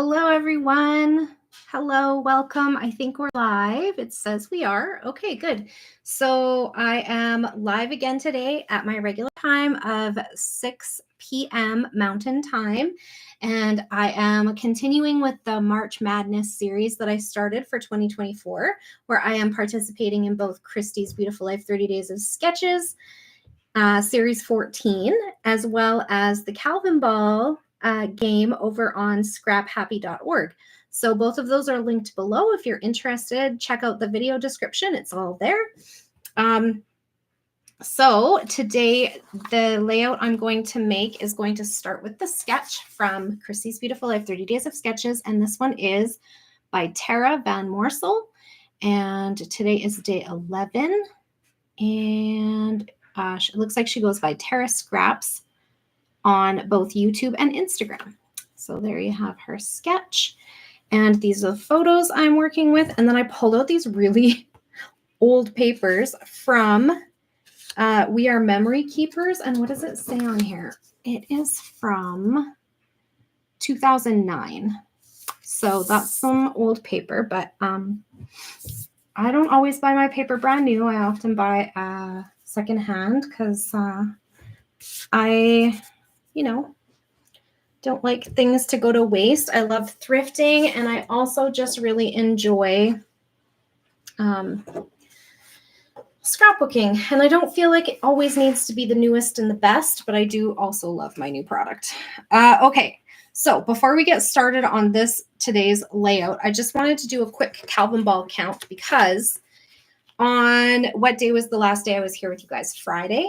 Hello, everyone. Hello, welcome. I think we're live. It says we are. Okay, good. So I am live again today at my regular time of 6 p.m. Mountain Time. And I am continuing with the March Madness series that I started for 2024, where I am participating in both Christy's Beautiful Life 30 Days of Sketches, Series 14, as well as the Calvin Ball game over on scraphappy.org. So both of those are linked below. If you're interested, check out the video description. It's all there. So today, the layout I'm going to make is going to start with the sketch from Christy's Beautiful Life 30 Days of Sketches. And this one is by Tara Van Moorsel. And today is day 11. And it looks like she goes by Tara Scraps on both YouTube and Instagram. So there you have her sketch. And these are the photos I'm working with. And then I pulled out these really old papers from We Are Memory Keepers. And what does it say on here? It is from 2009. So that's some old paper, but I don't always buy my paper brand new. I often buy secondhand because I, don't like things to go to waste. I love thrifting, and I also just really enjoy scrapbooking. And I don't feel like it always needs to be the newest and the best, but I do also love my new product. Okay, so before we get started on today's layout, I just wanted to do a quick Calvin Ball count because on what day was the last day I was here with you guys? Friday?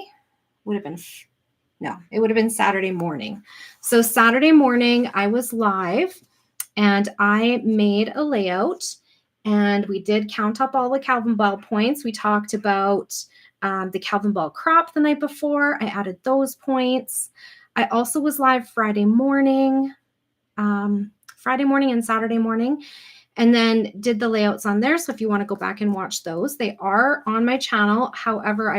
It would have been Saturday morning. So Saturday morning, I was live and I made a layout and we did count up all the Calvin Ball points. We talked about the Calvin Ball crop the night before. I added those points. I also was live Friday morning and Saturday morning, and then did the layouts on there. So if you want to go back and watch those, they are on my channel. However,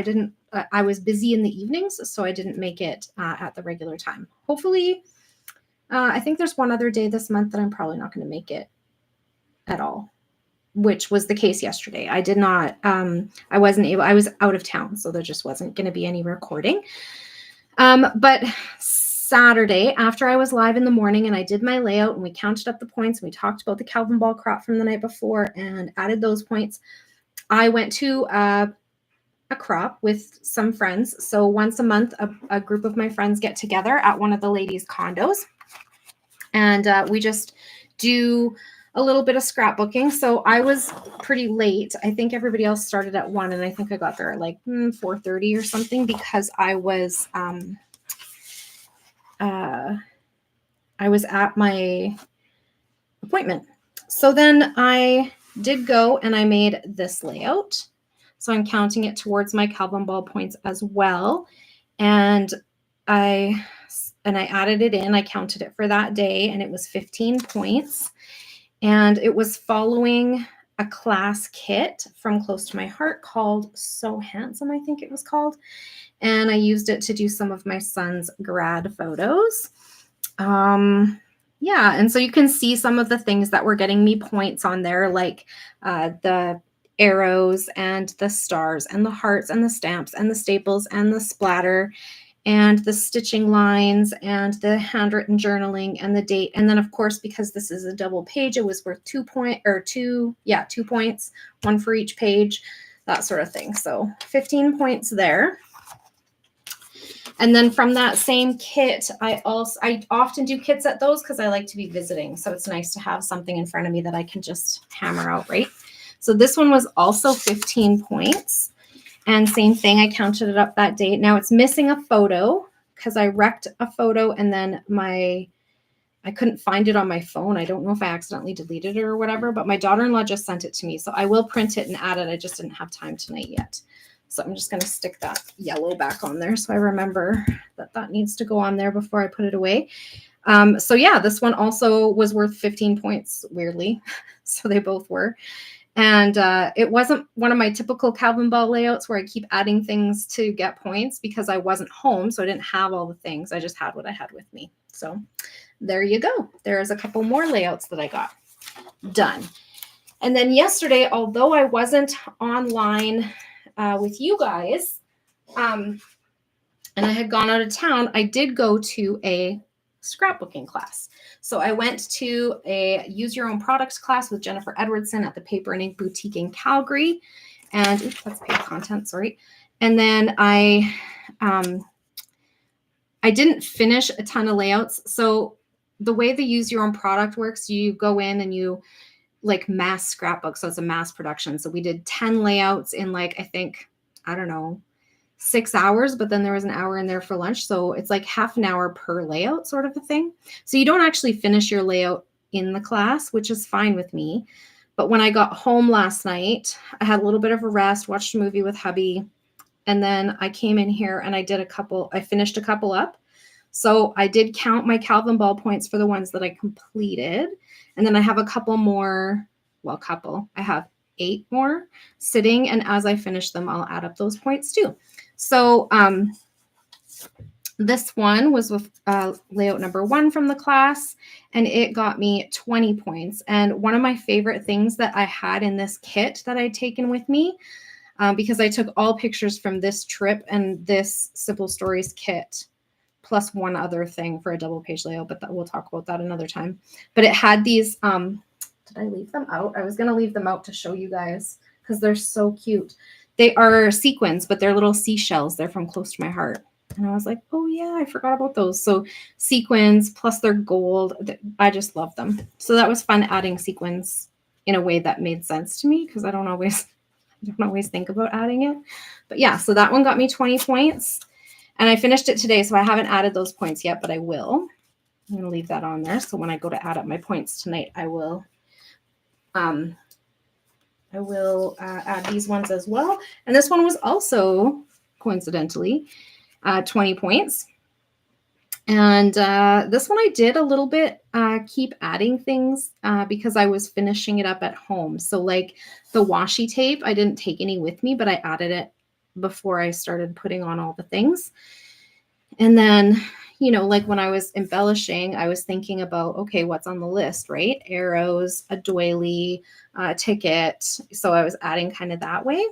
I was busy in the evenings, so I didn't make it at the regular time. Hopefully, I think there's one other day this month that I'm probably not going to make it at all, which was the case yesterday. I did not, I was out of town, so there just wasn't going to be any recording. But Saturday, after I was live in the morning and I did my layout and we counted up the points and we talked about the Calvin Ball crop from the night before and added those points, I went to a crop with some friends. So once a month, a group of my friends get together at one of the ladies' condos. And we just do a little bit of scrapbooking. So I was pretty late. I think everybody else started at 1, and I think I got there at like 4:30 or something because I was at my appointment. So then I did go and I made this layout. So I'm counting it towards my Calvin Ball points as well. And I added it in. I counted it for that day, and it was 15 points. And it was following a class kit from Close to My Heart called So Handsome, I think it was called. And I used it to do some of my son's grad photos. Yeah, and so you can see some of the things that were getting me points on there, like the arrows and the stars and the hearts and the stamps and the staples and the splatter and the stitching lines and the handwritten journaling and the date. And then, of course, because this is a double page, it was worth 2 points, one for each page, that sort of thing. So 15 points there. And then from that same kit, I often do kits at those because I like to be visiting. So it's nice to have something in front of me that I can just hammer out, right? So this one was also 15 points. And same thing, I counted it up that date. Now it's missing a photo because I wrecked a photo and then I couldn't find it on my phone. I don't know if I accidentally deleted it or whatever, but my daughter-in-law just sent it to me. So I will print it and add it. I just didn't have time tonight yet. So I'm just going to stick that yellow back on there so I remember that needs to go on there before I put it away. So yeah, this one also was worth 15 points, weirdly. So they both were. And it wasn't one of my typical Calvin Ball layouts where I keep adding things to get points because I wasn't home. So I didn't have all the things. I just had what I had with me. So there you go. There's a couple more layouts that I got done. And then yesterday, although I wasn't online with you guys, and I had gone out of town, I did go to a scrapbooking class. So I went to a use your own products class with Jennifer Edwardson at the Paper and Ink Boutique in Calgary. And oops, that's paid content, sorry. And then I didn't finish a ton of layouts. So the way the use your own product works, you go in and you like mass scrapbook. So it's a mass production. So we did 10 layouts in like, I think, I don't know, 6 hours, but then there was an hour in there for lunch. So it's like half an hour per layout sort of a thing. So you don't actually finish your layout in the class, which is fine with me. But when I got home last night, I had a little bit of a rest, watched a movie with hubby. And then I came in here and I finished a couple up. So I did count my Calvin Ball points for the ones that I completed. And then I have a couple more, I have 8 more sitting. And as I finish them, I'll add up those points too. So this one was with layout number 1 from the class, and it got me 20 points. And one of my favorite things that I had in this kit that I'd taken with me, because I took all pictures from this trip and this Simple Stories kit, plus one other thing for a double page layout, but we'll talk about that another time. But it had these, did I leave them out? I was going to leave them out to show you guys because they're so cute. They are sequins, but they're little seashells. They're from Close to My Heart. And I was like, oh yeah, I forgot about those. So sequins, plus they're gold. I just love them. So that was fun adding sequins in a way that made sense to me because I don't always think about adding it. But yeah, so that one got me 20 points. And I finished it today, so I haven't added those points yet, but I will. I'm going to leave that on there. So when I go to add up my points tonight, I will add these ones as well. And this one was also, coincidentally, 20 points. And this one I did a little bit keep adding things because I was finishing it up at home. So like the washi tape, I didn't take any with me, but I added it before I started putting on all the things. And then, you know, like when I was embellishing, I was thinking about, okay, what's on the list, right? Arrows, a doily, a ticket. So I was adding kind of that way.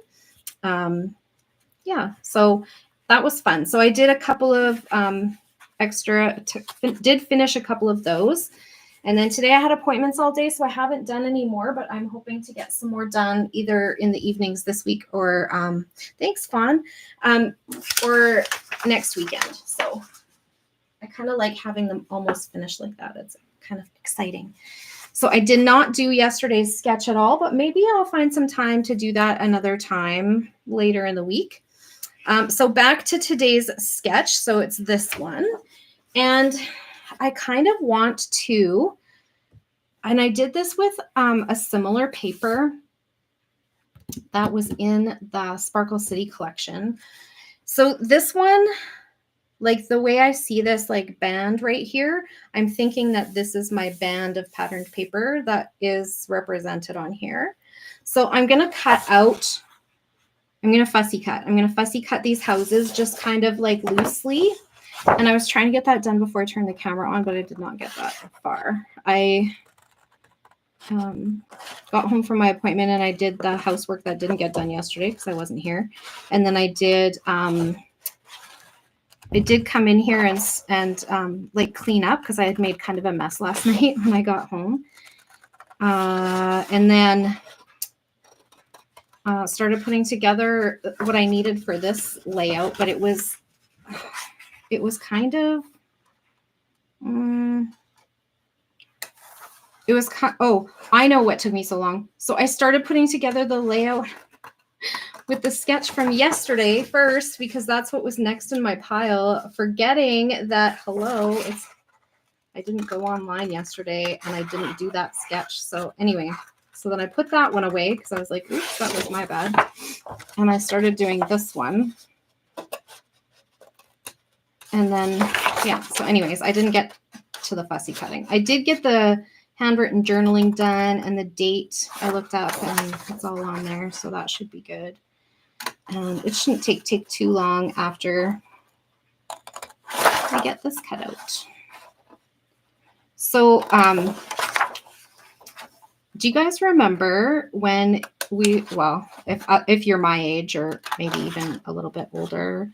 Yeah, so that was fun. So I did a couple of did finish a couple of those. And then today I had appointments all day, so I haven't done any more, but I'm hoping to get some more done either in the evenings this week or thanks, Fawn, or next weekend. So I kind of like having them almost finished like that. It's kind of exciting. So I did not do yesterday's sketch at all, but maybe I'll find some time to do that another time later in the week. So back to today's sketch. So it's this one. And I kind of want to, and I did this with a similar paper that was in the Sparkle City collection. So this one, like the way I see this like band right here, I'm thinking that this is my band of patterned paper that is represented on here. So I'm going to cut out, I'm going to fussy cut these houses just kind of like loosely. And I was trying to get that done before I turned the camera on, but I did not get that far. I got home from my appointment and I did the housework that didn't get done yesterday because I wasn't here. And then I did come in here and like clean up because I had made kind of a mess last night when I got home. And then started putting together what I needed for this layout, but it was kind of, oh, I know what took me so long. So I started putting together the layout with the sketch from yesterday first, because that's what was next in my pile, forgetting that, I didn't go online yesterday and I didn't do that sketch. So anyway, so then I put that one away because I was like, oops, that was my bad. And I started doing this one. And then, yeah, so anyways, I didn't get to the fussy cutting. I did get the handwritten journaling done, and the date I looked up, and it's all on there, so that should be good. And it shouldn't take too long after I get this cut out. So, do you guys remember when if you're my age or maybe even a little bit older,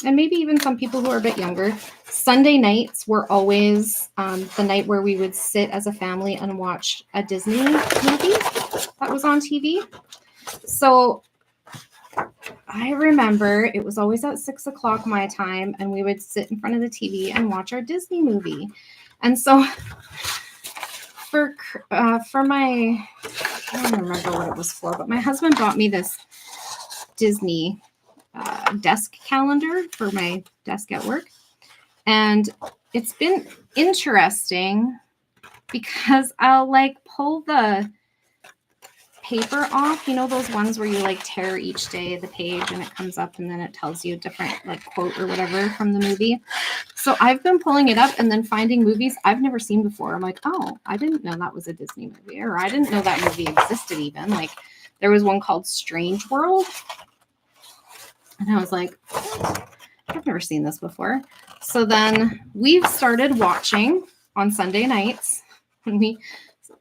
and maybe even some people who are a bit younger, Sunday nights were always the night where we would sit as a family and watch a Disney movie that was on TV. So I remember it was always at 6 o'clock my time, and we would sit in front of the TV and watch our Disney movie. And so for my, I don't remember what it was for, but my husband bought me this Disney desk calendar for my desk at work. And it's been interesting because I'll like pull the paper off, you know, those ones where you like tear each day the page and it comes up and then it tells you a different like quote or whatever from the movie. So I've been pulling it up and then finding movies I've never seen before. I'm like, oh, I didn't know that was a Disney movie, or I didn't know that movie existed even. Like there was one called Strange World. And I was like, I've never seen this before. So then we've started watching on Sunday nights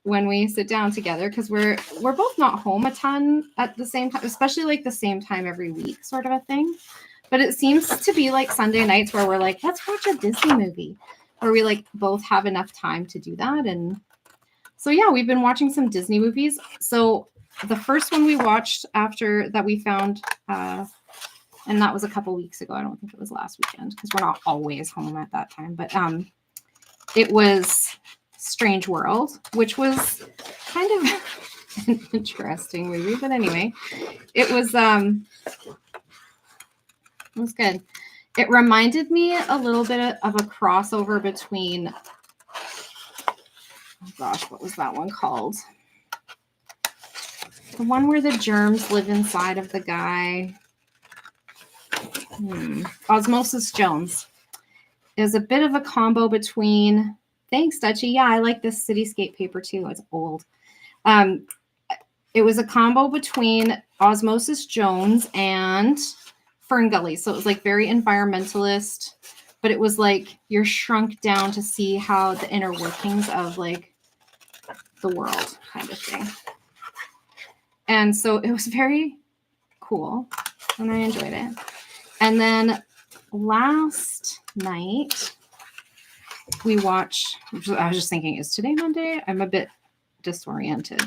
when we sit down together, because we're both not home a ton at the same time, especially like the same time every week sort of a thing. But it seems to be like Sunday nights where we're like, let's watch a Disney movie, where we like both have enough time to do that. And so yeah, we've been watching some Disney movies. So the first one we watched after that we found and that was a couple weeks ago. I don't think it was last weekend because we're not always home at that time. But it was Strange World, which was kind of an interesting movie. But anyway, it was good. It reminded me a little bit of a crossover between, oh gosh, what was that one called? The one where the germs live inside of the guy. Osmosis Jones is a bit of a combo between. Thanks, Dutchie. Yeah, I like this cityscape paper too. It's old. It was a combo between Osmosis Jones and Fern Gully. So it was like very environmentalist, but it was like you're shrunk down to see how the inner workings of like the world kind of thing. And so it was very cool and I enjoyed it. And then last night we watched, I was just thinking, is today Monday? I'm a bit disoriented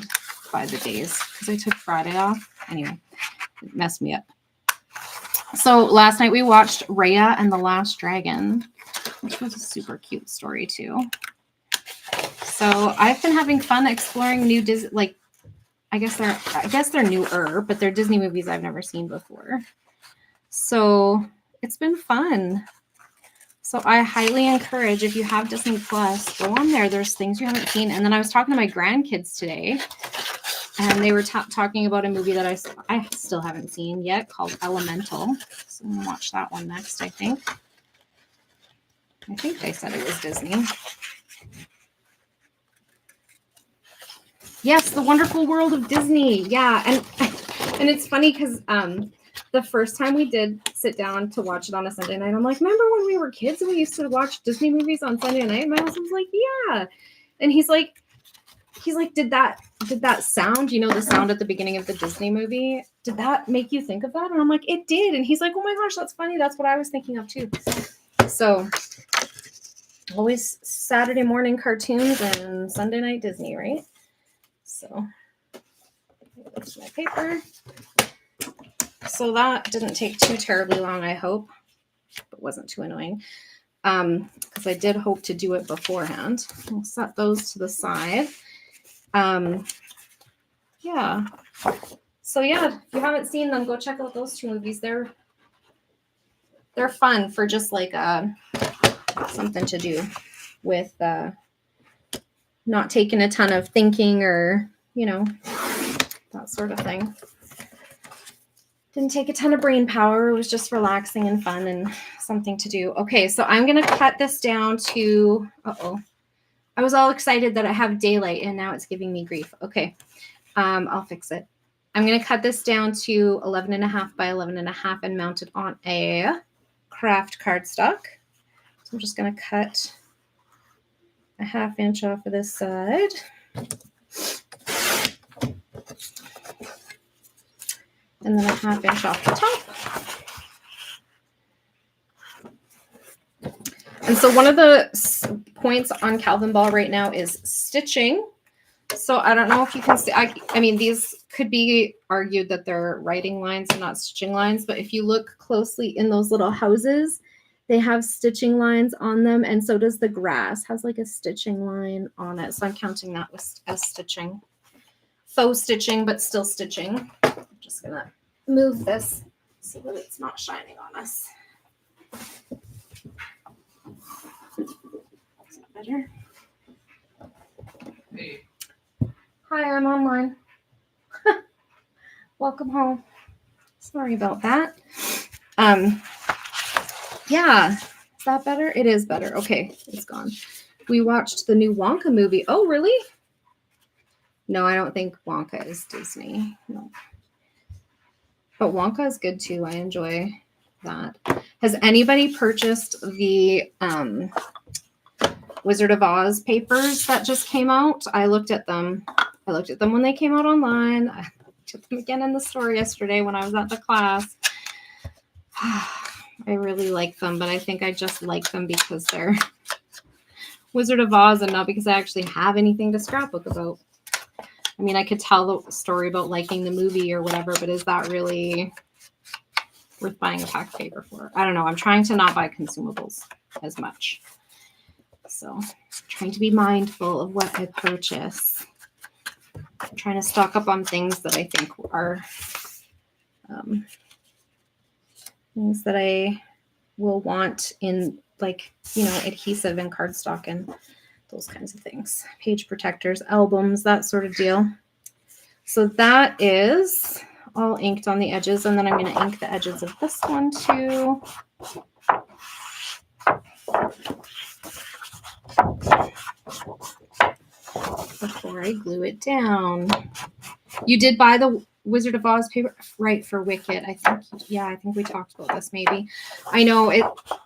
by the days because I took Friday off. Anyway, it messed me up. So last night we watched Raya and the Last Dragon, which was a super cute story too. So I've been having fun exploring new Disney, like I guess they're newer, but they're Disney movies I've never seen before. So it's been fun. So I highly encourage, if you have Disney Plus, go on there. There's things you haven't seen. And then I was talking to my grandkids today, and they were talking about a movie that I still haven't seen yet called Elemental. So I'm going to watch that one next, I think. I think they said it was Disney. Yes, The Wonderful World of Disney. Yeah, and it's funny because the first time we did sit down to watch it on a Sunday night, I'm like, remember when we were kids and we used to watch Disney movies on Sunday night? And my husband's like, yeah. And he's like, did that sound, you know, the sound at the beginning of the Disney movie, did that make you think of that? And I'm like, it did. And he's like, oh my gosh, that's funny. That's what I was thinking of too. So always Saturday morning cartoons and Sunday night Disney, right? So that's my paper. So that didn't take too terribly long, I hope. It wasn't too annoying. Because I did hope to do it beforehand. I'll set those to the side. Yeah. So yeah, if you haven't seen them, go check out those two movies. They're fun for just like something to do with not taking a ton of thinking or, you know, that sort of thing. Didn't take a ton of brain power. It was just relaxing and fun and something to do. Okay, so I'm going to cut this down to, I was all excited that I have daylight and now it's giving me grief. Okay. I'll fix it. I'm going to cut this down to 11.5 by 11.5 and mount it on a craft cardstock. So I'm just going to cut a 1/2 inch off of this side. And then a 1/2 inch off the top. And so one of the points on Calvin Ball right now is stitching. So I don't know if you can see, I mean, these could be argued that they're writing lines and not stitching lines, but if you look closely in those little houses, they have stitching lines on them, and so does the grass, has like a stitching line on it. So I'm counting that as stitching. Faux stitching, but still stitching. I'm just gonna move this so that it's not shining on us. Is that better? Hey. Hi, I'm online. Welcome home. Sorry about that. Yeah, is that better? It is better. Okay, it's gone. We watched the new Wonka movie. Oh, really? No, I don't think Wonka is Disney. No. But Wonka is good too. I enjoy that. Has anybody purchased the Wizard of Oz papers that just came out? I looked at them. I looked at them when they came out online. I looked at them again in the store yesterday when I was at the class. I really like them, but I think I just like them because they're Wizard of Oz and not because I actually have anything to scrapbook about. I mean, I could tell the story about liking the movie or whatever, but is that really worth buying a pack of paper for? I don't know. I'm trying to not buy consumables as much. So I'm trying to be mindful of what I purchase. I'm trying to stock up on things that I think are things that I will want in, like, you know, adhesive and cardstock and those kinds of things. Page protectors, albums, that sort of deal. So that is all inked on the edges, and then I'm going to ink the edges of this one too. Before I glue it down. You did buy the Wizard of Oz paper, right, for Wicked. I think, yeah, I think we talked about this maybe. I know it,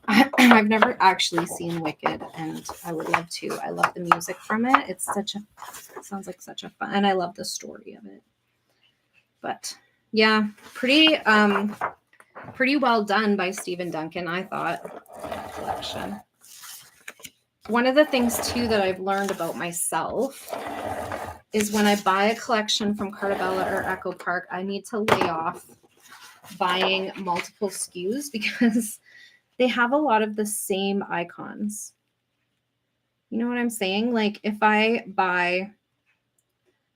I've never actually seen Wicked, and I would love to. I love the music from it. It sounds like such a fun, and I love the story of it. But yeah, pretty well done by Stephen Duncan, I thought, collection. One of the things too that I've learned about myself is when I buy a collection from Cartabella or Echo Park, I need to lay off buying multiple SKUs because they have a lot of the same icons. You know what I'm saying? Like if I buy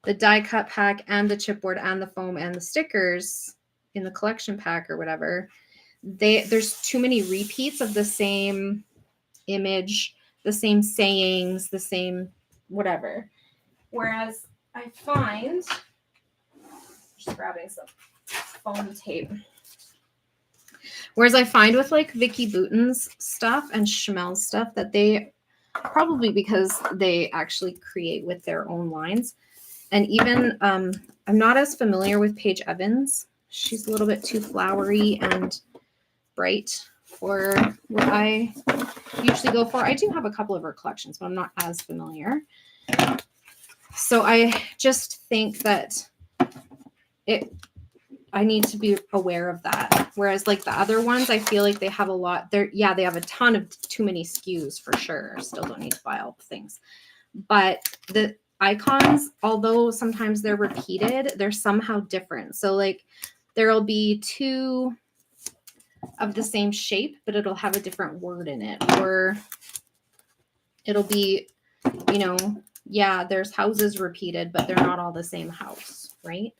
the die cut pack and the chipboard and the foam and the stickers in the collection pack or whatever, there's too many repeats of the same image, the same sayings, the same whatever. Whereas I find, just grabbing some foam tape. Whereas I find with like Vicki Boutin's stuff and Chamel's stuff that they, probably because they actually create with their own lines. And even, I'm not as familiar with Paige Evans. She's a little bit too flowery and bright for what I usually go for. I do have a couple of her collections, but I'm not as familiar. So I just think that I need to be aware of that. Whereas like the other ones, I feel like they have a lot. They have a ton of too many SKUs for sure. Still don't need to buy all the things. But the icons, although sometimes they're repeated, they're somehow different. So like there'll be two of the same shape, but it'll have a different word in it. Or it'll be, you know, yeah, there's houses repeated, but they're not all the same house, right?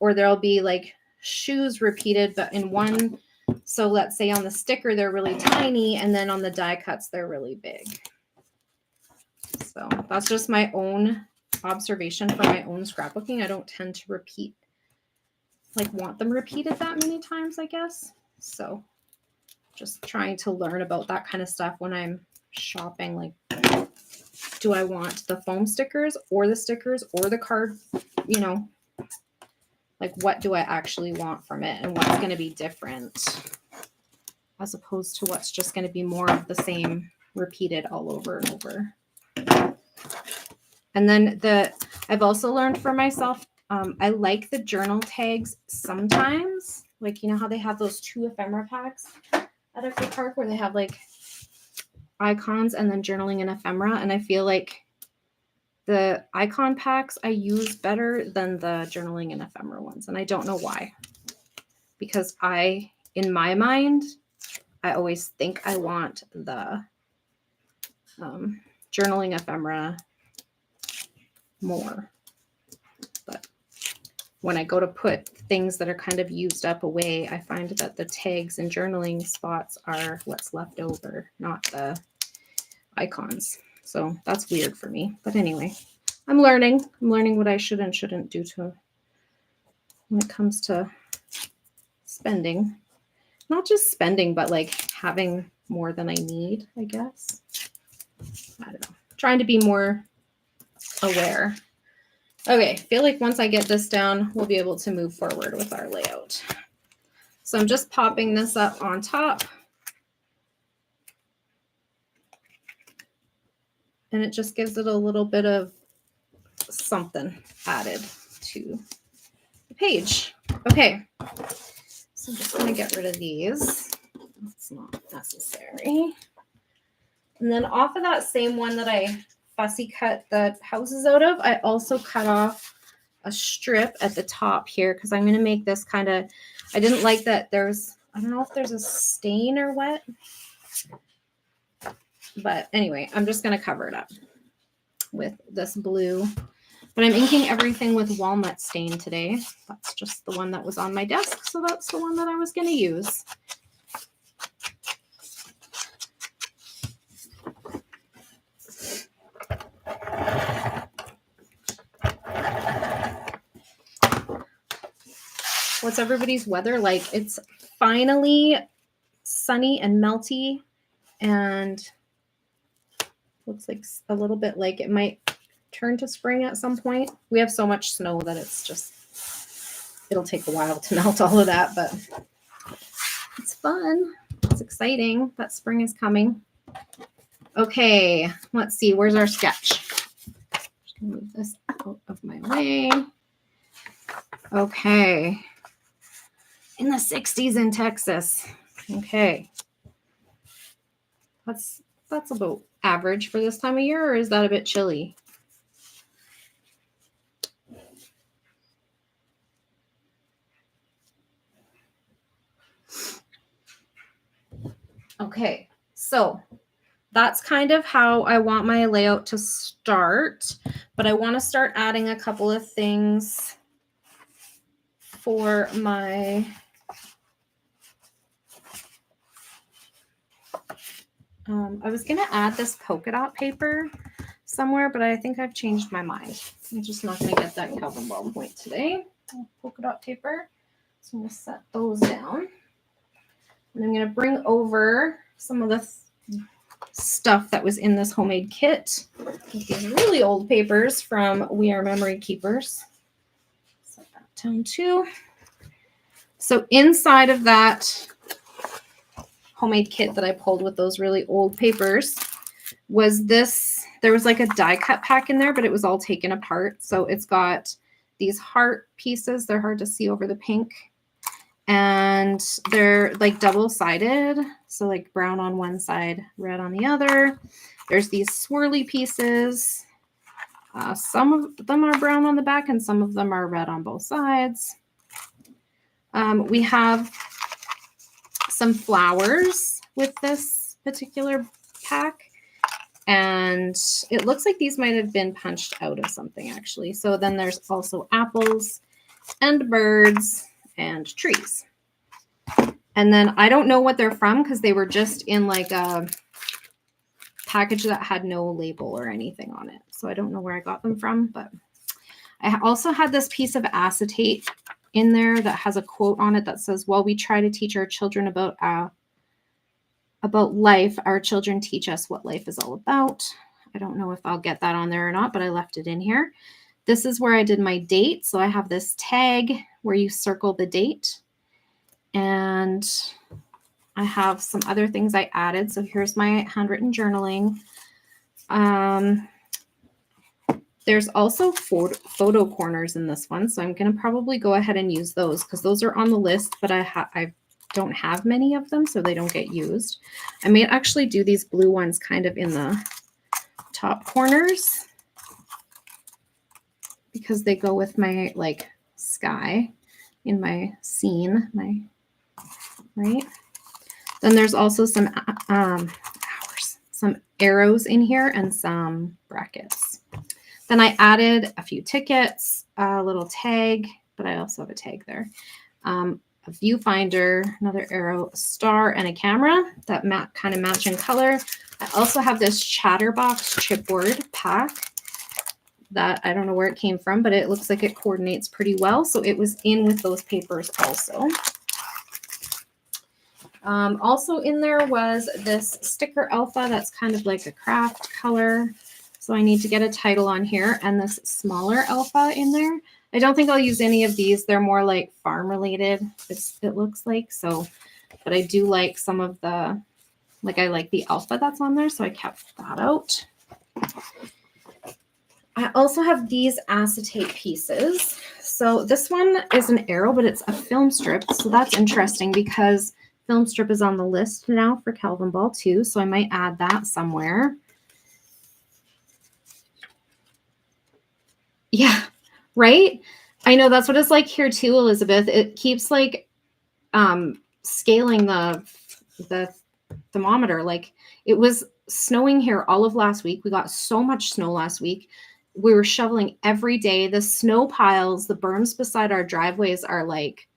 Or there'll be like shoes repeated, but in one, so let's say on the sticker, they're really tiny, and then on the die cuts, they're really big. So that's just my own observation for my own scrapbooking. I don't tend to repeat, like want them repeated that many times, I guess. So just trying to learn about that kind of stuff when I'm shopping, like do I want the foam stickers or the card, you know, like what do I actually want from it and what's going to be different as opposed to what's just going to be more of the same repeated all over and over. And then I've also learned for myself, I like the journal tags sometimes, like, you know how they have those 2 ephemera packs at Echo Park where they have like icons and then journaling and ephemera. And I feel like the icon packs I use better than the journaling and ephemera ones. And I don't know why, because in my mind, I always think I want the journaling ephemera more. But when I go to put things that are kind of used up away, I find that the tags and journaling spots are what's left over, not the icons. So that's weird for me. But anyway, I'm learning what I should and shouldn't do when it comes to spending. Not just spending, but like having more than I need, I guess. I don't know. Trying to be more aware. Okay, I feel like once I get this down, we'll be able to move forward with our layout. So I'm just popping this up on top. And it just gives it a little bit of something added to the page. Okay, so I'm just going to get rid of these. That's not necessary. And then off of that same one that I fussy cut the houses out of, I also cut off a strip at the top here because I'm going to make this kind of, I didn't like that I don't know if there's a stain or what. But anyway, I'm just going to cover it up with this blue. But I'm inking everything with walnut stain today. That's just the one that was on my desk. So that's the one that I was going to use. What's everybody's weather like? It's finally sunny and melty and looks like a little bit like it might turn to spring at some point. We have so much snow that it'll take a while to melt all of that, but it's fun. It's exciting that spring is coming. Okay, let's see. Where's our sketch? Just gonna move this out of my way. Okay. In the 60s in Texas. Okay. That's about average for this time of year, or is that a bit chilly? Okay, so that's kind of how I want my layout to start, but I want to start adding a couple of things for my I was going to add this polka dot paper somewhere, but I think I've changed my mind. I'm just not going to get that Calvin ball point today. Polka dot paper. So I'm going to set those down. And I'm going to bring over some of the stuff that was in this homemade kit. These really old papers from We Are Memory Keepers. Set that down too. So inside of that homemade kit that I pulled with those really old papers was this. There was like a die cut pack in there, but it was all taken apart. So it's got these heart pieces. They're hard to see over the pink. And they're like double-sided. So like brown on one side, red on the other. There's these swirly pieces. Some of them are brown on the back and some of them are red on both sides. We have some flowers with this particular pack. And it looks like these might have been punched out of something actually. So then there's also apples and birds and trees. And then I don't know what they're from because they were just in like a package that had no label or anything on it. So I don't know where I got them from, but I also had this piece of acetate in there that has a quote on it that says, while we try to teach our children about life, our children teach us what life is all about. I don't know if I'll get that on there or not, but I left it in here. This is where I did my date. So I have this tag where you circle the date. And I have some other things I added. So here's my handwritten journaling. There's also photo corners in this one. So I'm going to probably go ahead and use those because those are on the list, but I don't have many of them, so they don't get used. I may actually do these blue ones kind of in the top corners because they go with my like sky in my scene, right? Then there's also some arrows in here and some brackets. Then I added a few tickets, a little tag, but I also have a tag there. A viewfinder, another arrow, a star, and a camera that kind of match in color. I also have this Chatterbox chipboard pack that I don't know where it came from, but it looks like it coordinates pretty well. So it was in with those papers also. Also in there was this sticker alpha that's kind of like a craft color. So I need to get a title on here and this smaller alpha in there. I don't think I'll use any of these. They're more like farm related, it looks like. So, but I do like some of the, like I like the alpha that's on there. So I kept that out. I also have these acetate pieces. So this one is an arrow, but it's a film strip. So that's interesting because film strip is on the list now for Calvin Ball too. So I might add that somewhere. Yeah, right? I know that's what it's like here too, Elizabeth. It keeps like scaling the thermometer. Like it was snowing here all of last week. We got so much snow last week. We were shoveling every day. The snow piles, the berms beside our driveways are like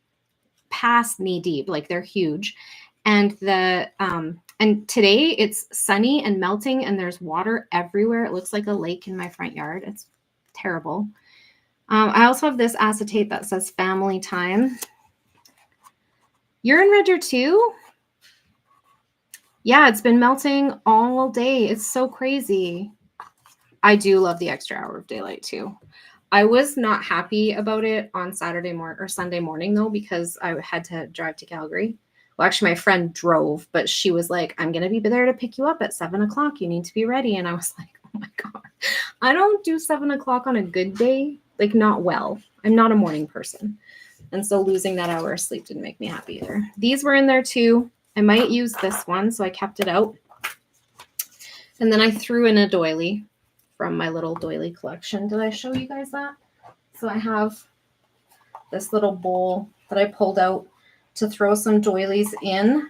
past knee deep, like they're huge. And and today it's sunny and melting and there's water everywhere. It looks like a lake in my front yard. It's terrible. I also have this acetate that says family time. You're in Red Deer too? Yeah, it's been melting all day. It's so crazy. I do love the extra hour of daylight too. I was not happy about it on Saturday morning or Sunday morning though, because I had to drive to Calgary. Well, actually my friend drove, but she was like, I'm going to be there to pick you up at 7 o'clock. You need to be ready. And I was like, oh my God, I don't do 7 o'clock on a good day. Like not well. I'm not a morning person. And so losing that hour of sleep didn't make me happy either. These were in there too. I might use this one, so I kept it out. And then I threw in a doily from my little doily collection. Did I show you guys that? So I have this little bowl that I pulled out to throw some doilies in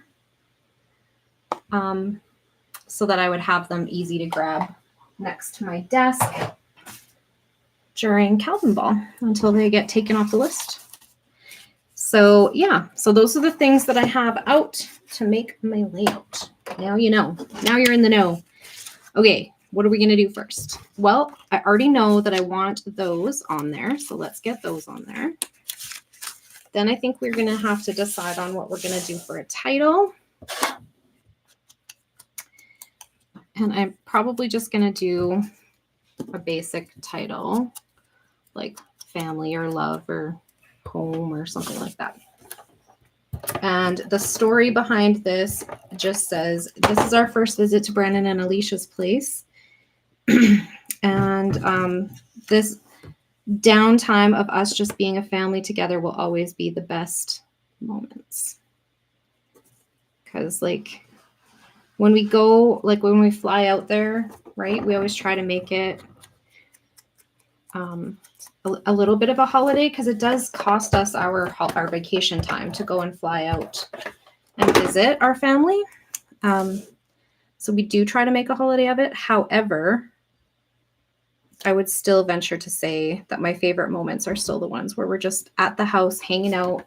so that I would have them easy to grab next to my desk during Calvin Ball until they get taken off the list. So yeah, so those are the things that I have out to make my layout. Now you know. Now you're in the know. Okay, what are we going to do first? Well, I already know that I want those on there, so let's get those on there. Then I think we're going to have to decide on what we're going to do for a title. And I'm probably just going to do a basic title, like family or love or home or something like that. And the story behind this just says, this is our first visit to Brandon and Alicia's place. And this downtime of us just being a family together will always be the best moments. Because like when we go, like when we fly out there, right, we always try to make it a little bit of a holiday because it does cost us our vacation time to go and fly out and visit our family. So we do try to make a holiday of it. However, I would still venture to say that my favorite moments are still the ones where we're just at the house hanging out.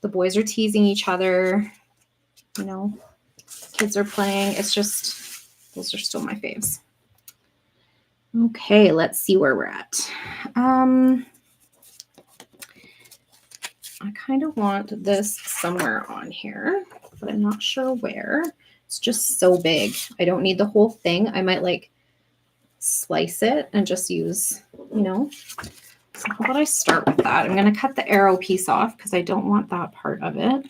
The boys are teasing each other, you know, kids are playing. It's just, those are still my faves. Okay, let's see where we're at. I kind of want this somewhere on here, but I'm not sure where. It's just so big. I don't need the whole thing. I might like slice it and just use, you know. So how about I start with that? I'm going to cut the arrow piece off because I don't want that part of it.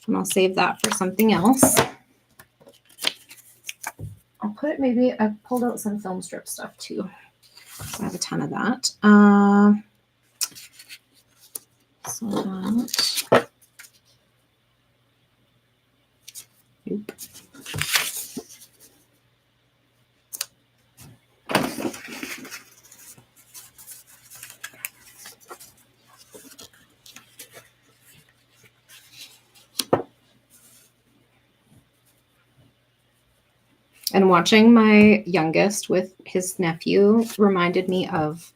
And I'll save that for something else. I'll put maybe, I pulled out some film strip stuff too. I have a ton of that. So that, nope. And watching my youngest with his nephew reminded me of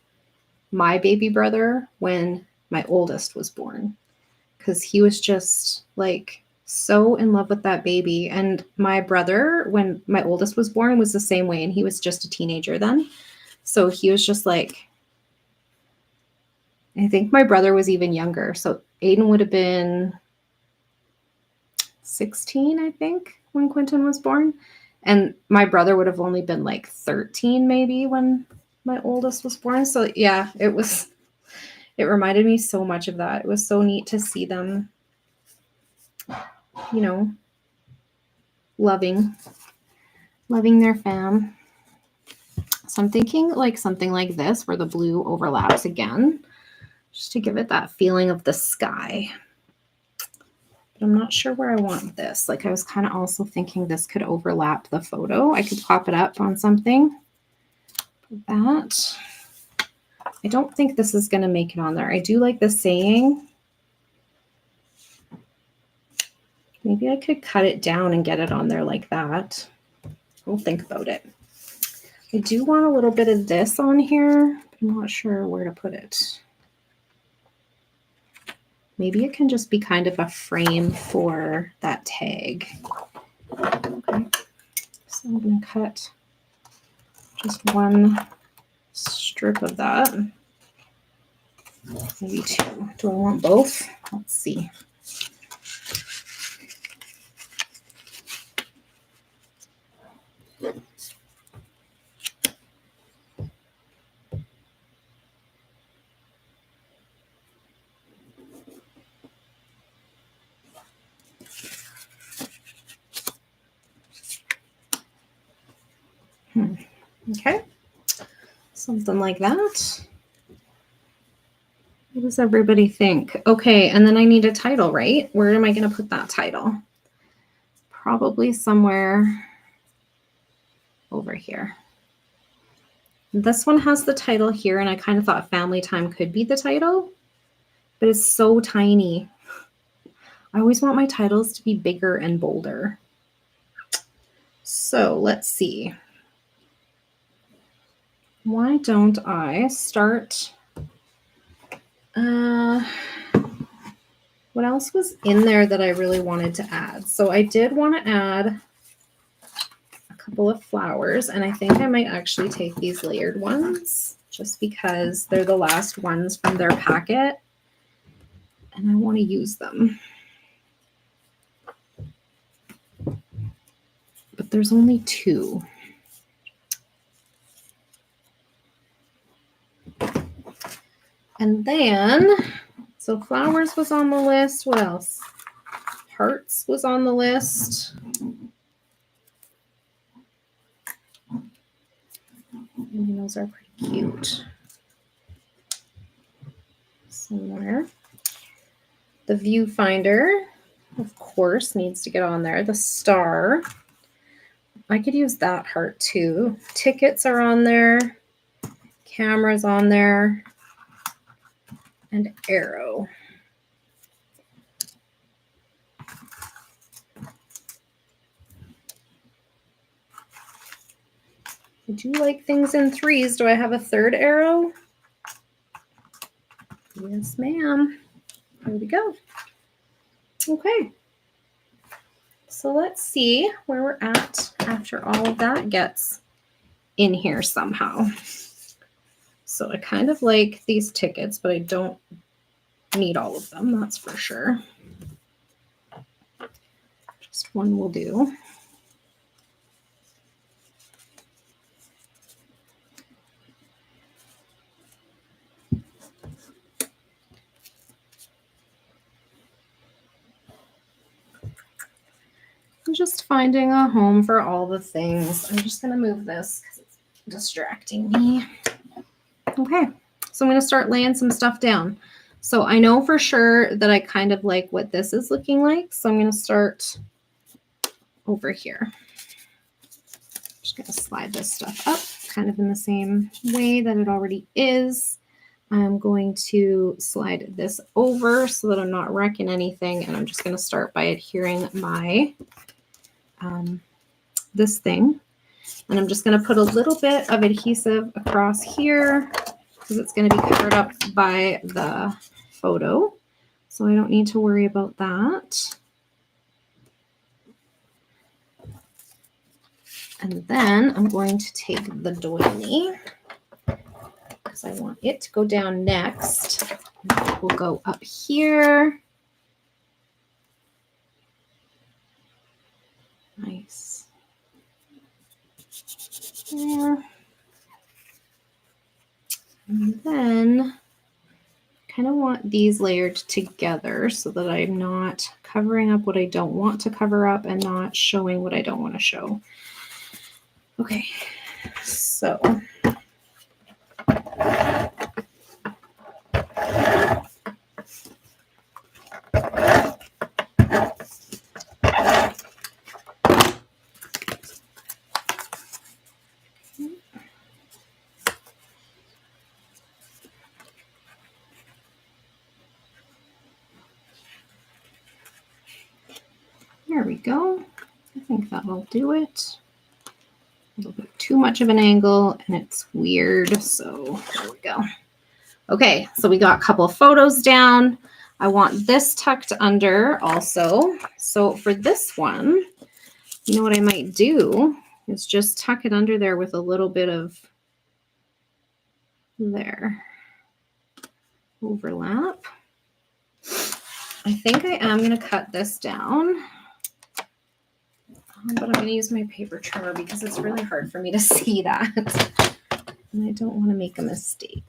my baby brother when my oldest was born, because he was just like so in love with that baby. And my brother, when my oldest was born, was the same way, and he was just a teenager then. So he was just like, I think my brother was even younger. So Aiden would have been 16, I think, when Quentin was born. And my brother would have only been like 13 maybe when my oldest was born. So yeah, it reminded me so much of that. It was so neat to see them, you know, loving their fam. So I'm thinking like something like this where the blue overlaps again, just to give it that feeling of the sky. But I'm not sure where I want this. Like I was kind of also thinking this could overlap the photo. I could pop it up on something. That. I don't think this is going to make it on there. I do like the saying. Maybe I could cut it down and get it on there like that. We'll think about it. I do want a little bit of this on here, but I'm not sure where to put it. Maybe it can just be kind of a frame for that tag. Okay, so I'm going to cut just one strip of that. Maybe two. Do I want both? Let's see. Okay, something like that. What does everybody think? Okay, and then I need a title, right? Where am I going to put that title? Probably somewhere over here. This one has the title here, and I kind of thought Family Time could be the title, but it's so tiny. I always want my titles to be bigger and bolder. So let's see. Why don't I start? What else was in there that I really wanted to add? So I did want to add a couple of flowers, and I think I might actually take these layered ones just because they're the last ones from their packet, and I want to use them. But there's only two. And then, so flowers was on the list. What else? Hearts was on the list. And those are pretty cute. Somewhere. The viewfinder, of course, needs to get on there. The star. I could use that heart too. Tickets are on there. Cameras on there. And arrow. I do like things in threes. Do I have a third arrow? Yes, ma'am. There we go. Okay. So let's see where we're at after all of that gets in here somehow. So I kind of like these tickets, but I don't need all of them, that's for sure. Just one will do. just finding a home for all the things. I'm just going to move this because it's distracting me. Okay, so I'm going to start laying some stuff down. So I know for sure that I kind of like what this is looking like. So I'm going to start over here. Just going to slide this stuff up kind of in the same way that it already is. I'm going to slide this over so that I'm not wrecking anything. And I'm just going to start by adhering my, this thing. And I'm just going to put a little bit of adhesive across here because it's going to be covered up by the photo. So I don't need to worry about that. And then I'm going to take the doily because I want it to go down next. We'll go up here. Nice. There. And then kind of want these layered together so that I'm not covering up what I don't want to cover up and not showing what I don't want to show. Okay, so there we go. I think that'll do it. A little bit too much of an angle and it's weird. So there we go. Okay, so we got a couple of photos down. I want this tucked under also. So for this one, you know what I might do is just tuck it under there with a little bit of there overlap. I think I am going to cut this down. But I'm going to use my paper trimmer because it's really hard for me to see that. And I don't want to make a mistake.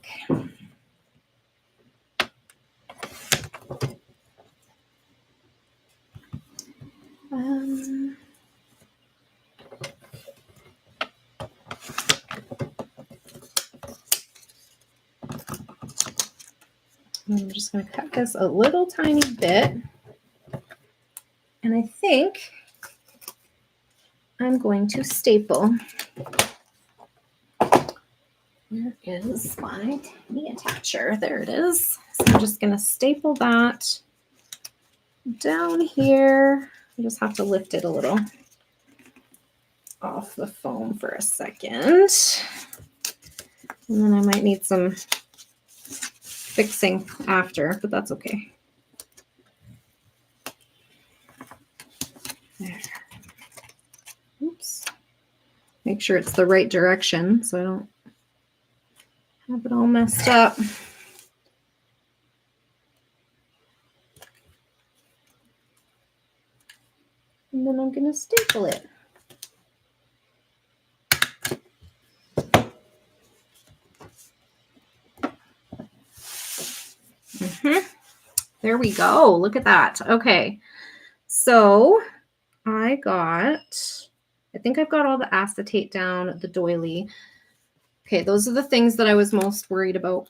I'm just going to cut this a little tiny bit. And I think I'm going to staple. Where is my knee attacher? There it is. So I'm just going to staple that down here. I just have to lift it a little off the foam for a second. And then I might need some fixing after, but that's okay. There. Oops. Make sure it's the right direction so I don't have it all messed up. And then I'm going to staple it. There we go. Look at that. Okay. So I think I've got all the acetate down, the doily. Okay, those are the things that I was most worried about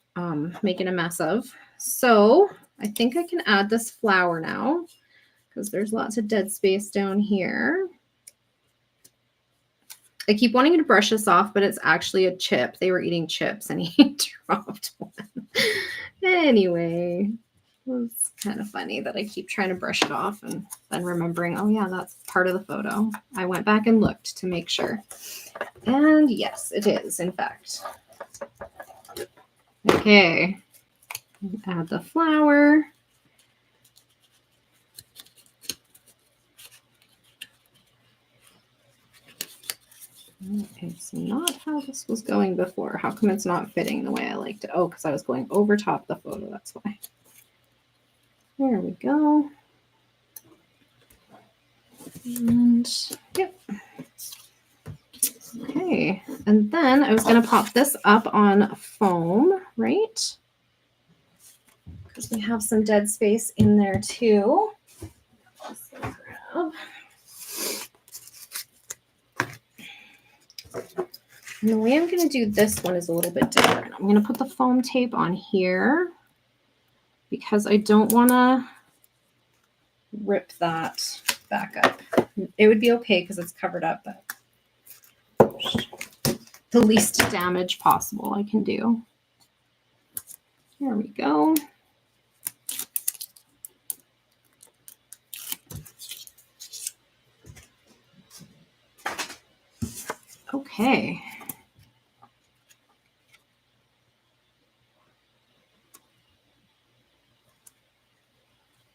making a mess of. So I think I can add this flower now because there's lots of dead space down here. I keep wanting to brush this off, but it's actually a chip. They were eating chips and he dropped one. Anyway, it's kind of funny that I keep trying to brush it off and then remembering, oh yeah, that's part of the photo. I went back and looked to make sure. And yes, it is, in fact. Okay, add the flower. It's not how this was going before. How come it's not fitting the way I liked it? Oh, because I was going over top the photo, that's why. There we go. And yep. Okay, and then I was going to pop this up on foam, right? Because we have some dead space in there too. Just gonna grab And the way I'm going to do this one is a little bit different. I'm going to put the foam tape on here because I don't want to rip that back up. It would be okay because it's covered up, but the least damage possible I can do. There we go. Okay.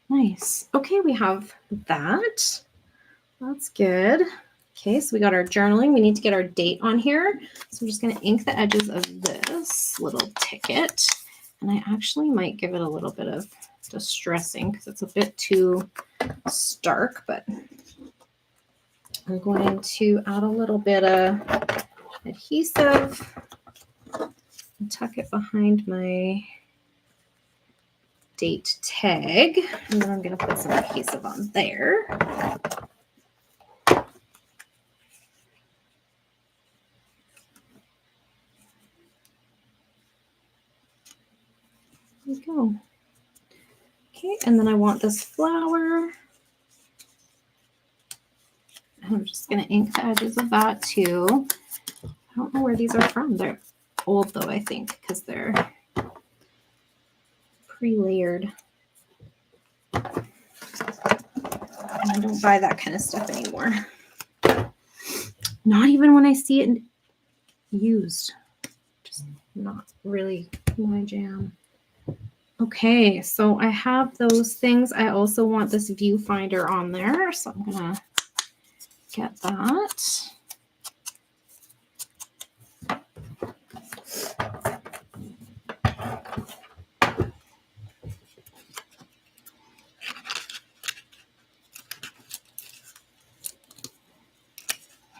Nice. Okay, we have that. That's good. Okay, so we got our journaling. We need to get our date on here. So I'm just going to ink the edges of this little ticket. And I actually might give it a little bit of distressing because it's a bit too stark, but I'm going to add a little bit of adhesive and tuck it behind my date tag. And then I'm going to put some adhesive on there. There we go. Okay, and then I want this flower. I'm just going to ink the edges of that too. I don't know where these are from. They're old though, I think, because they're pre-layered. I don't buy that kind of stuff anymore. Not even when I see it used. Just not really my jam. Okay, so I have those things. I also want this viewfinder on there, so I'm gonna get that.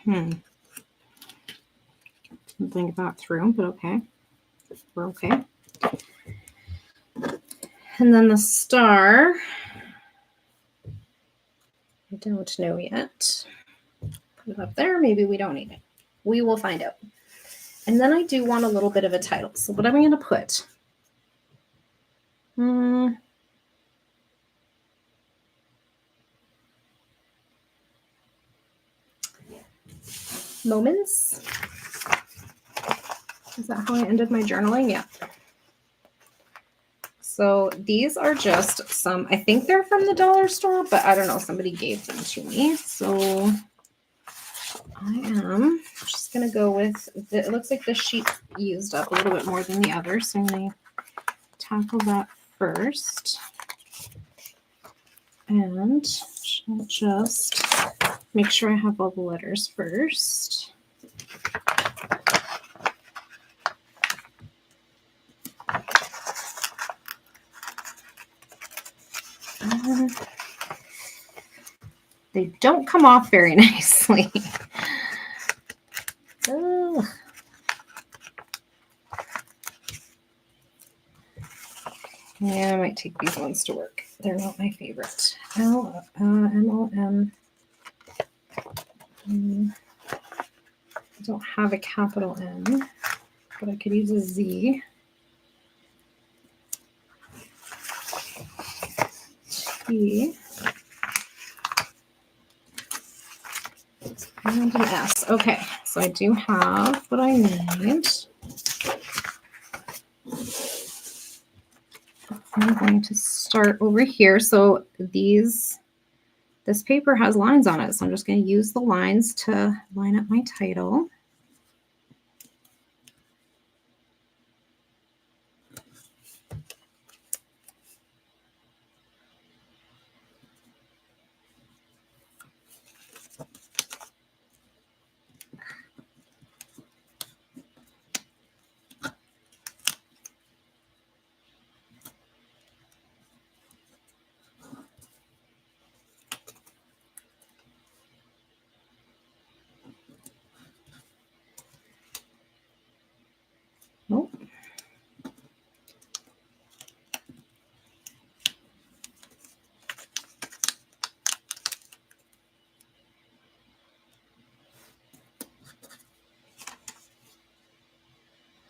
Didn't think that through, but okay. We're okay. And then the star, I don't know yet. Put it up there. Maybe we don't need it. We will find out. And then I do want a little bit of a title. So what am I going to put? Moments. Is that how I ended my journaling? Yeah. So these are just some, I think they're from the dollar store, but I don't know. Somebody gave them to me. So I am just going to go with, it looks like this sheet used up a little bit more than the other. So I'm going to tackle that first. And I'll just make sure I have all the letters first. They don't come off very nicely. Ugh. Yeah, I might take these ones to work. They're not my favorite. M-O-M. I don't have a capital M, but I could use a Z. T. And an S. Okay, so I do have what I need. I'm going to start over here. So this paper has lines on it. So I'm just going to use the lines to line up my title.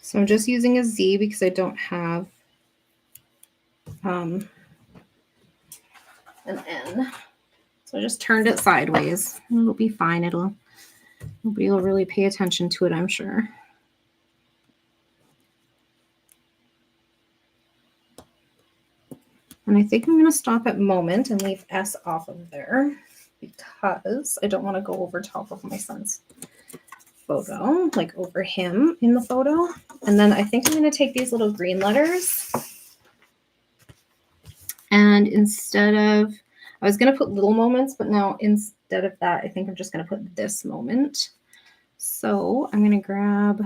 So I'm just using a Z because I don't have an N. So I just turned it sideways. It'll be fine. Nobody will really pay attention to it, I'm sure. And I think I'm going to stop at moment and leave S off of there because I don't want to go over top of my son's photo, like over him in the photo. And then I think I'm going to take these little green letters, and instead of, I was going to put little moments, but now instead of that, I think I'm just going to put this moment. So I'm going to grab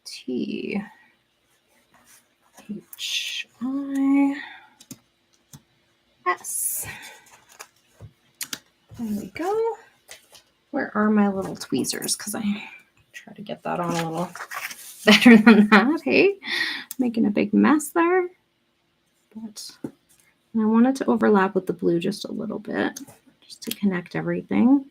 T H I S. There we go. Where are my little tweezers? Because I try to get that on a little better than that. Hey, making a big mess there. But I wanted to overlap with the blue just a little bit, just to connect everything.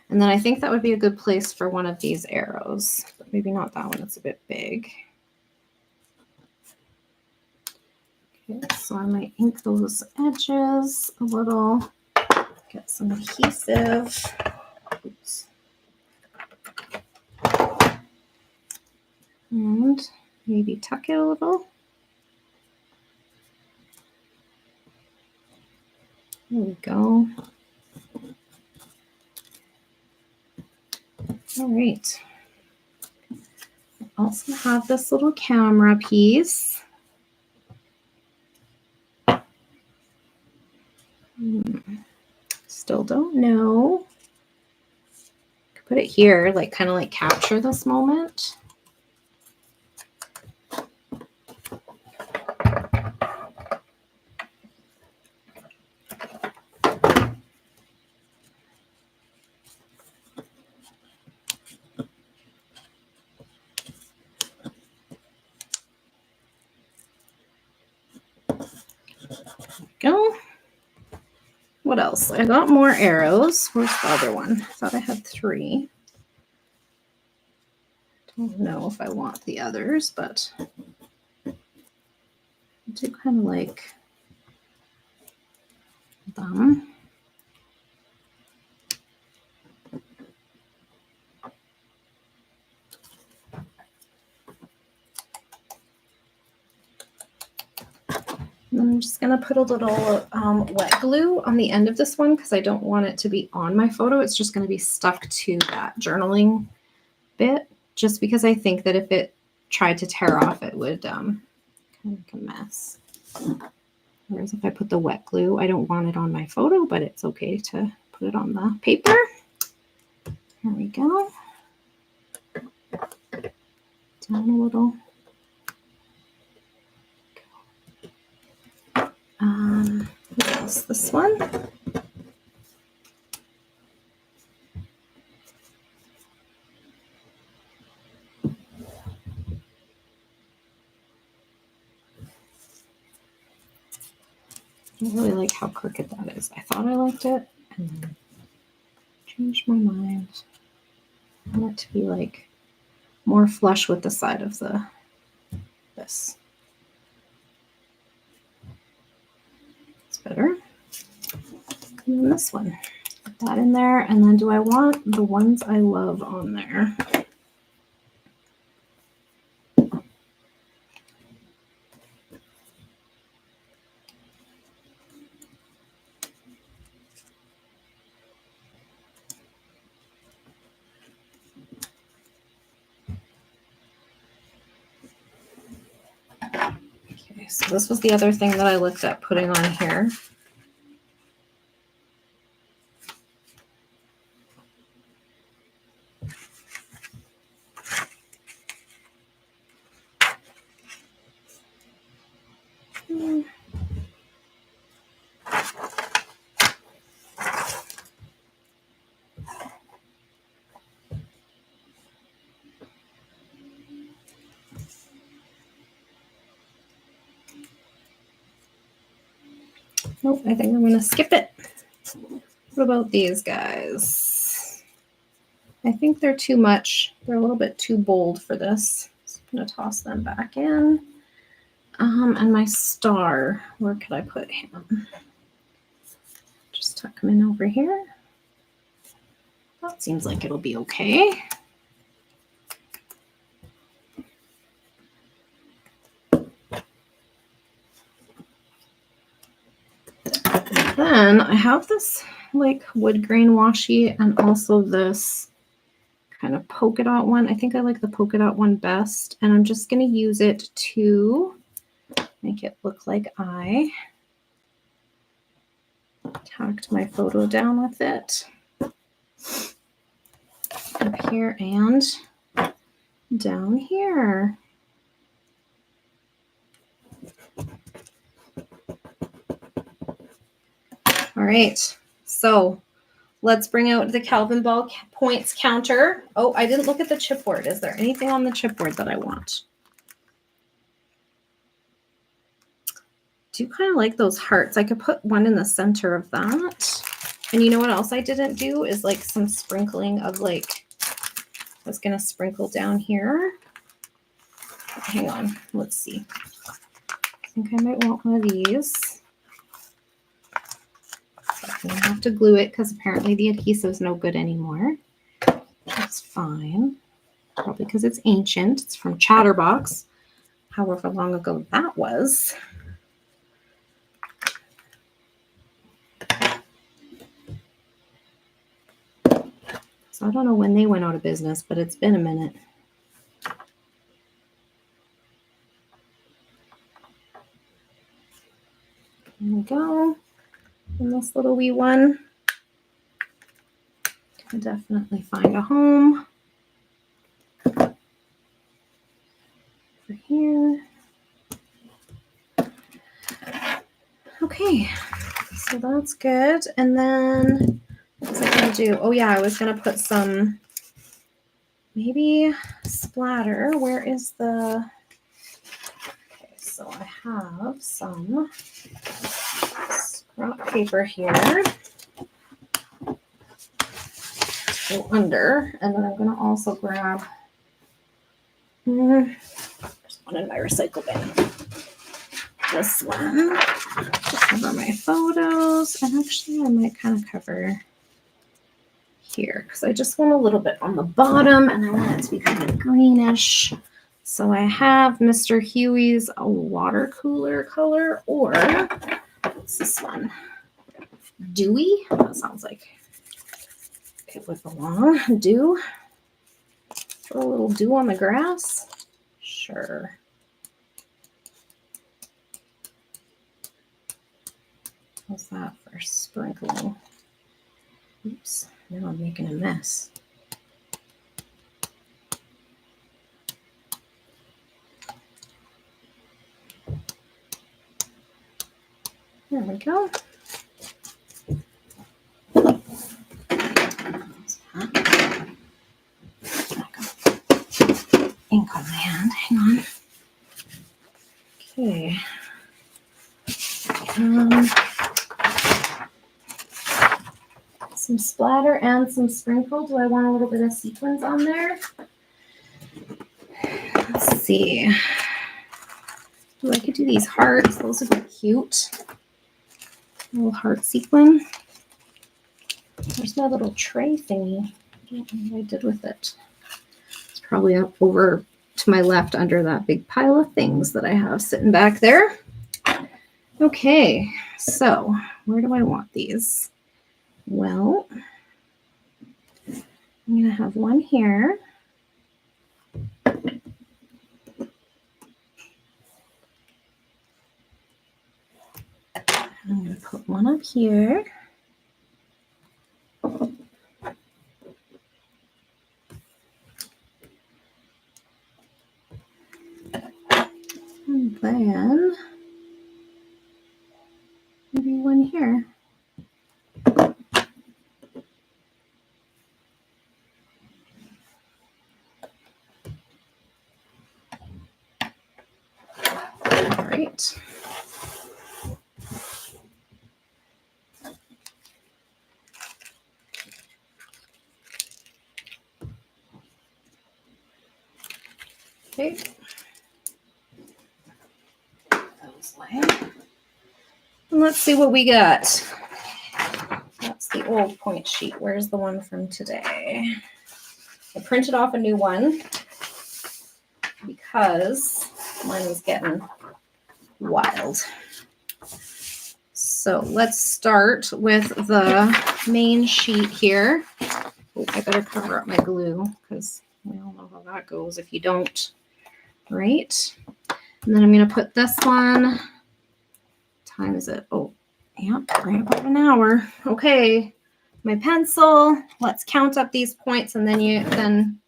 And then I think that would be a good place for one of these arrows, but maybe not that one. It's a bit big. Okay, so I might ink those edges a little, get some adhesive. Oops. And maybe tuck it a little. There we go. All right. I also have this little camera piece. Still don't know. Could put it here, like kind of like capture this moment. Go. What else? I got more arrows. Where's the other one? I thought I had 3. Don't know if I want the others, but I do kind of like them. I'm just going to put a little wet glue on the end of this one because I don't want it to be on my photo. It's just going to be stuck to that journaling bit, just because I think that if it tried to tear off, it would kind of make a mess. Whereas if I put the wet glue, I don't want it on my photo, but it's okay to put it on the paper. Here we go. Down a little. What else? This one. I really like how crooked that is. I thought I liked it and then changed my mind. I want it to be like more flush with the side of this. It's better. And then this one. Put that in there. And then do I want the ones I love on there? Okay, so this was the other thing that I looked at putting on here. Nope, I think I'm going to skip it. What about these guys? I think they're too much. They're a little bit too bold for this. So I'm going to toss them back in. And my star, where could I put him? Just tuck him in over here. That seems like it'll be okay. Then I have this like wood grain washi and also this kind of polka dot one. I think I like the polka dot one best, and I'm just going to use it to make it look like I tacked my photo down with it. Up here and down here. All right, so let's bring out the Calvin Ball points counter. Oh, I didn't look at the chipboard. Is there anything on the chipboard that I want? Do kind of like those hearts. I could put one in the center of that. And you know what else I didn't do is like some sprinkling of like, I was going to sprinkle down here. Hang on, let's see. I think I might want one of these. I'm going to have to glue it because apparently the adhesive's no good anymore. That's fine. Probably because it's ancient. It's from Chatterbox. However long ago that was. So I don't know when they went out of business, but it's been a minute. There we go. And this little wee one can definitely find a home. Over here. Okay, so that's good. And then what was I going to do? Oh yeah, I was going to put some maybe splatter. Where is the... Okay, so I have some scrap paper here to go under, and then I'm going to also grab there's one in my recycle bin. This one to cover my photos, and actually I might kind of cover here because I just want a little bit on the bottom and I want it to be kind of greenish. So I have Mr. Huey's water cooler color, or what's this one? Dewy? That sounds like it would belong. Dew? Throw a little dew on the grass? Sure. How's that for sprinkling? Oops, now I'm making a mess. There we go. Ink on my hand. Hang on. Okay. Some splatter and some sprinkle. Do I want a little bit of sequins on there? Let's see. Ooh, I could do these hearts. Those would be cute. A little heart sequin. There's my little tray thingy. I don't know what I did with it. It's probably up over to my left under that big pile of things that I have sitting back there. Okay, so where do I want these? Well, I'm going to have one here. I'm going to put one up here. And then maybe one here. All right. Okay. Those way. And let's see what we got. That's the old point sheet. Where's the one from today? I printed off a new one because mine was getting wild. So let's start with the main sheet here. Oh, I better cover up my glue because we all know how that goes if you don't, right? And then I'm going to put this one. What time is it? Oh, yep, right about an hour. Okay, my pencil. Let's count up these points and then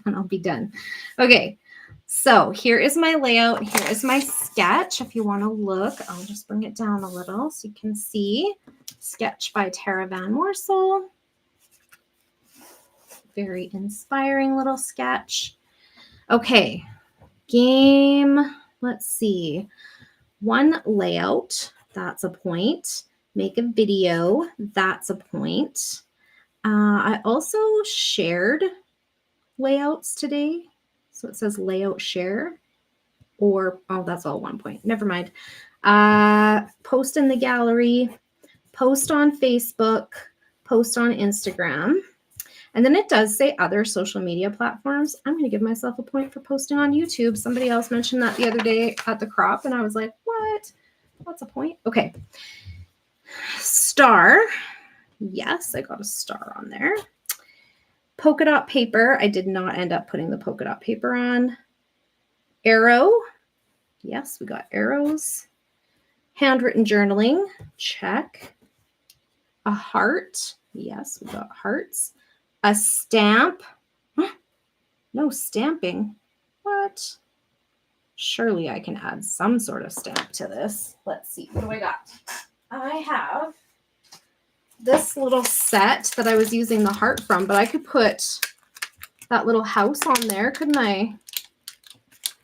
I'll be done. Okay, so here is my layout. Here is my sketch. If you want to look, I'll just bring it down a little so you can see. Sketch by Tara Van Moorsel. Very inspiring little sketch. Okay, game. Let's see. One layout. That's a point. Make a video. That's a point. I also shared layouts today. So it says layout share or, oh, that's all 1 point. Never mind. Post in the gallery, post on Facebook, post on Instagram. And then it does say other social media platforms. I'm going to give myself a point for posting on YouTube. Somebody else mentioned that the other day at the crop, and I was like, what? That's a point. Okay. Star. Yes, I got a star on there. Polka dot paper. I did not end up putting the polka dot paper on. Arrow. Yes, we got arrows. Handwritten journaling. Check. A heart. Yes, we got hearts. A stamp. No stamping. What? Surely I can add some sort of stamp to this. Let's see. What do I got? I have this little set that I was using the heart from, but I could put that little house on there, couldn't I?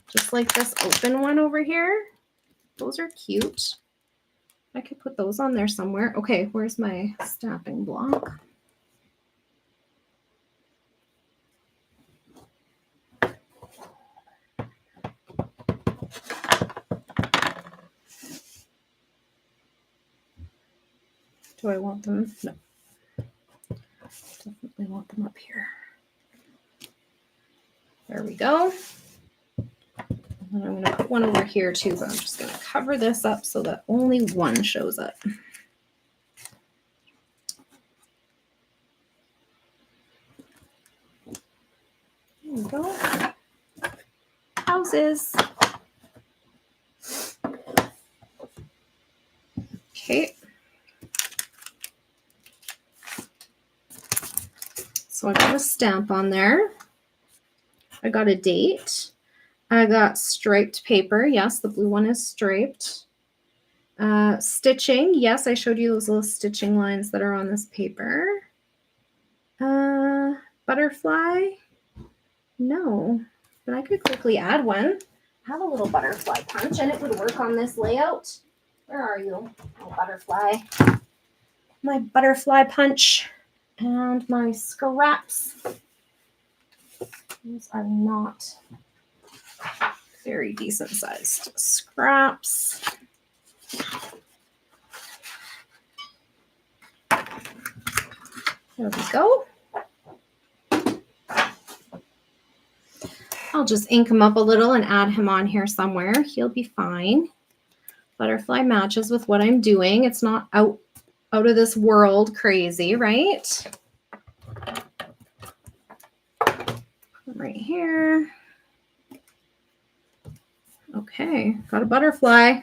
Just like this open one over here. Those are cute. I could put those on there somewhere. Okay, where's my stamping block? Do I want them? No. Definitely want them up here. There we go. And I'm going to put one over here too, but I'm just going to cover this up so that only one shows up. There we go. Houses. Okay. So I got a stamp on there. I got a date. I got striped paper. Yes, the blue one is striped. Stitching. Yes, I showed you those little stitching lines that are on this paper. Butterfly. No, but I could quickly add one. I have a little butterfly punch and it would work on this layout. Where are you? Oh, butterfly. My butterfly punch and my scraps. These are not very decent sized scraps. There we go. I'll just ink him up a little and add him on here somewhere. He'll be fine. Butterfly matches with what I'm doing. It's not out of this world crazy, right? Right here. Okay, got a butterfly.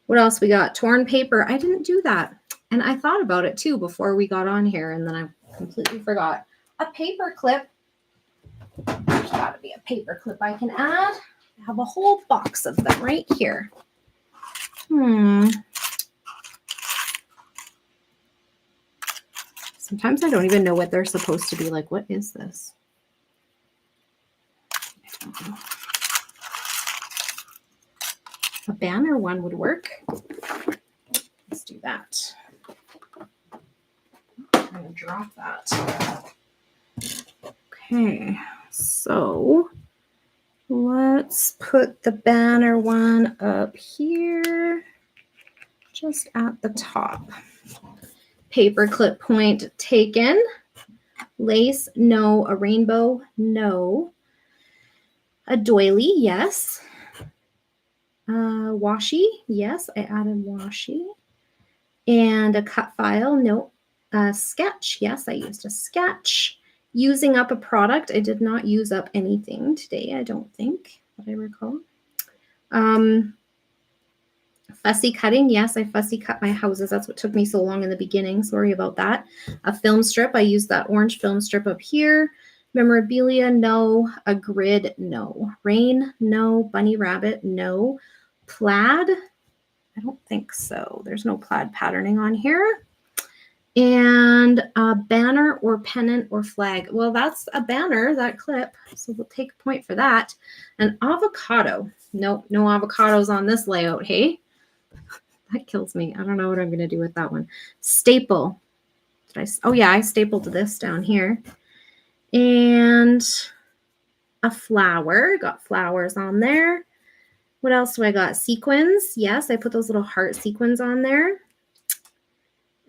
What else we got? Torn paper. I didn't do that. And I thought about it too before we got on here, and then I completely forgot. A paper clip. There's got to be a paper clip I can add. I have a whole box of them right here. Sometimes I don't even know what they're supposed to be like. What is this? A banner one would work. Let's do that. I'm going to drop that. Okay, so put the banner one up here, just at the top. Paper clip point taken. Lace, no. A rainbow, no. A doily, yes. Washi, yes, I added washi. And a cut file, no. A sketch, yes, I used a sketch. Using up a product, I did not use up anything today, I don't think, that I recall. Fussy cutting, yes, I fussy cut my houses. That's what took me so long in the beginning. Sorry about that. A film strip, I used that orange film strip up here. Memorabilia, no. A grid, no. Rain, no. Bunny rabbit, no. Plaid, I don't think so. There's no plaid patterning on here. And a banner or pennant or flag. Well, that's a banner, that clip. So we'll take a point for that. An avocado. Nope, no avocados on this layout, hey? That kills me. I don't know what I'm going to do with that one. Staple. Oh, yeah, I stapled this down here. And a flower. Got flowers on there. What else do I got? Sequins. Yes, I put those little heart sequins on there.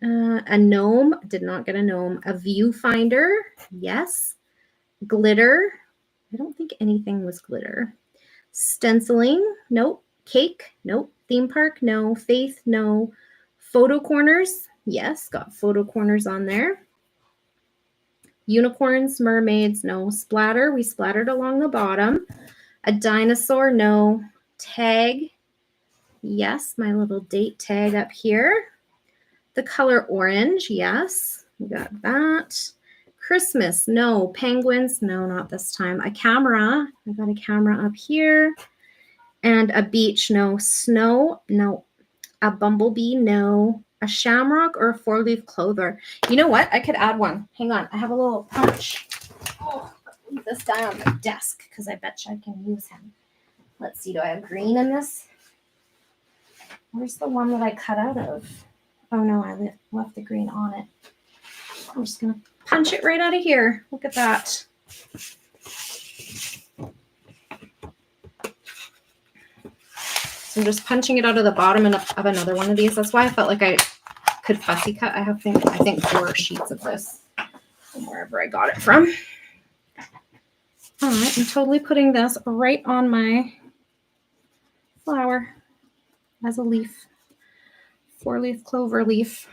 A gnome. Did not get a gnome. A viewfinder. Yes. Glitter. I don't think anything was glitter. Stenciling. Nope. Cake. Nope. Theme park. No. Faith. No. Photo corners. Yes. Got photo corners on there. Unicorns. Mermaids. No. Splatter. We splattered along the bottom. A dinosaur. No. Tag. Yes. My little date tag up here. The color orange, yes, we got that. Christmas, no. Penguins, no, not this time. A camera, I got a camera up here. And a beach, no. Snow, no. A bumblebee, no. A shamrock or a four-leaf clover. You know what? I could add one. Hang on, I have a little punch. Oh, leave this guy on the desk because I bet you I can use him. Let's see, do I have green in this? Where's the one that I cut out of? Oh no, I left the green on it. I'm just going to punch it right out of here. Look at that. So I'm just punching it out of the bottom of another one of these. That's why I felt like I could fussy cut. I think 4 sheets of this from wherever I got it from. All right, I'm totally putting this right on my flower as a leaf. 4-leaf clover leaf.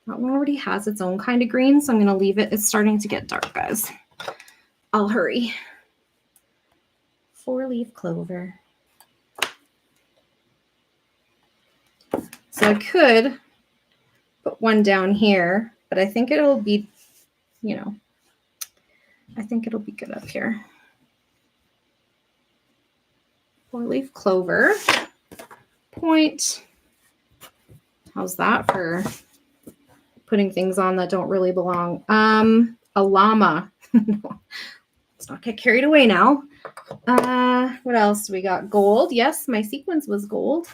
That one already has its own kind of green, so I'm going to leave it. It's starting to get dark, guys. I'll hurry. 4-leaf clover. So I could put one down here, but I think it'll be, I think it'll be good up here. 4-leaf clover. Point. How's that for putting things on that don't really belong? A llama. Let's not get carried away now. What else do we got? Gold. Yes, my sequence was gold.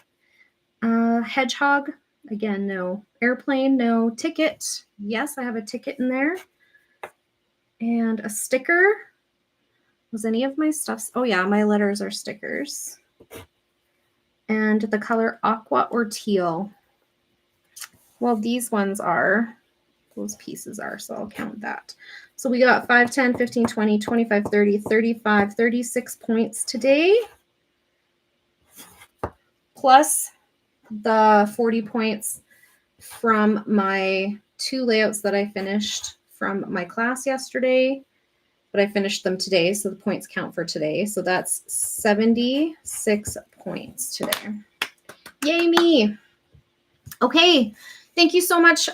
Hedgehog. Again, no. Airplane. No. Ticket. Yes, I have a ticket in there. And a sticker. Was any of my stuffs? Oh yeah, my letters are stickers. And the color aqua or teal. Well, these ones are, those pieces are, so I'll count that. So we got 5, 10, 15, 20, 25, 30, 35, 36 points today. Plus the 40 points from my 2 layouts that I finished from my class yesterday. But I finished them today, so the points count for today. So that's 76 points today. Yay me. Okay, thank you so much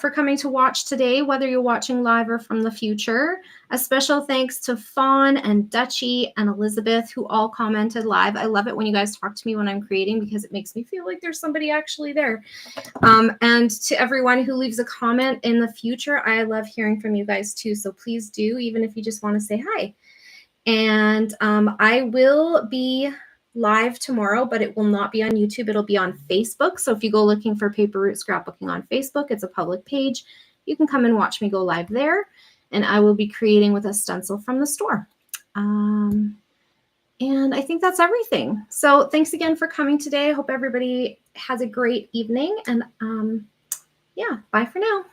for coming to watch today, whether you're watching live or from the future. A special thanks to Fawn and Dutchy and Elizabeth, who all commented live. I love it when you guys talk to me when I'm creating because it makes me feel like there's somebody actually there. And to everyone who leaves a comment in the future, I love hearing from you guys too. So please do, even if you just want to say hi. And I will be live tomorrow, but it will not be on YouTube. It'll be on Facebook. So if you go looking for Paper Route Scrapbooking on Facebook, it's a public page. You can come and watch me go live there. And I will be creating with a stencil from the store. And I think that's everything. So thanks again for coming today. I hope everybody has a great evening. And yeah, bye for now.